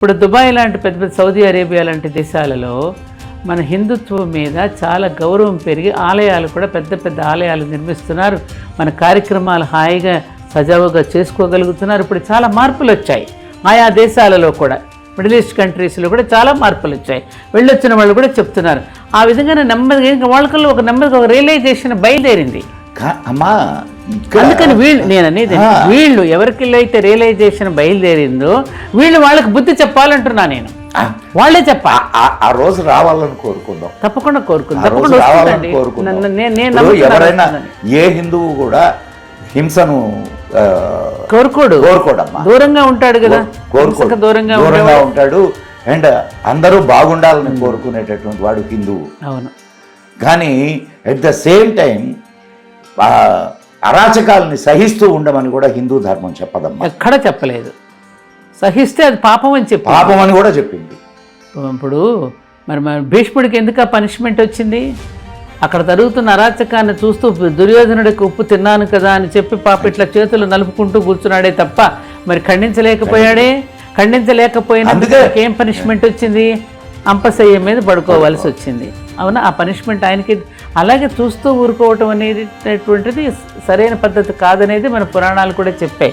ఇప్పుడు దుబాయ్ లాంటి పెద్ద పెద్ద సౌదీ అరేబియా లాంటి దేశాలలో మన హిందుత్వం మీద చాలా గౌరవం పెరిగి ఆలయాలు కూడా పెద్ద పెద్ద ఆలయాలు నిర్మిస్తున్నారు. మన కార్యక్రమాలు హాయిగా సజావుగా చేసుకోగలుగుతున్నారు. ఇప్పుడు చాలా మార్పులు వచ్చాయి ఆయా దేశాలలో కూడా, మిడిల్ ఈస్ట్ కంట్రీస్లో కూడా చాలా మార్పులు వచ్చాయి. వెళ్ళొచ్చిన వాళ్ళు కూడా చెప్తున్నారు. ఆ విధంగా నెమ్మదిగా వాళ్ళకల్లో ఒక నెమ్మదిగా ఒక రియలైజేషన్ బయలుదేరింది. అమ్మా అందుకని నేను అనేది వీళ్ళు ఎవరికి అయితే రియలైజేషన్ బయలుదేరిందో వాళ్ళకి బుద్ధి చెప్పాలంటున్నా. నేను వాళ్ళే చెప్పాలి. ఆ రోజు రావాలని కోరుకుందాం, తప్పకుండా కోరుకుందాం. ఎవరైనా ఏ హిందువు కూడా హింసను కోరుకోడమ్మా, దూరంగా ఉంటాడు కదా, దూరంగా ఉంటాడు. అండ్ అందరూ బాగుండాలని కోరుకునేటటువంటి వాడు హిందువు. అవును. కానీ అట్ ద సేమ్ టైం అరాచకాలని సహిస్తూ ఉండమని కూడా హిందూ ధర్మం చెప్పదమ్మా. ఎక్కడ చెప్పలేదు. సహిస్తే అది పాపం అని చెప్పి, పాపం అని కూడా చెప్పింది. ఇప్పుడు మరి భీష్ముడికి ఎందుకు ఆ పనిష్మెంట్ వచ్చింది? అక్కడ జరుగుతున్న అరాచకాన్ని చూస్తూ దుర్యోధనుడికి ఉప్పు తిన్నాను కదా అని చెప్పి పాప ఇట్లా చేతులు నలుపుకుంటూ కూర్చున్నాడే తప్ప మరి ఖండించలేకపోయినందుకు ఏం పనిష్మెంట్ వచ్చింది? అంపశయ్య మీద పడుకోవాల్సి వచ్చింది. అవునా? ఆ పనిష్మెంట్ ఆయనకి. అలాగే చూస్తూ ఊరుకోవటం అనేటువంటిది సరైన పద్ధతి కాదనేది మన పురాణాలు కూడా చెప్పాయి.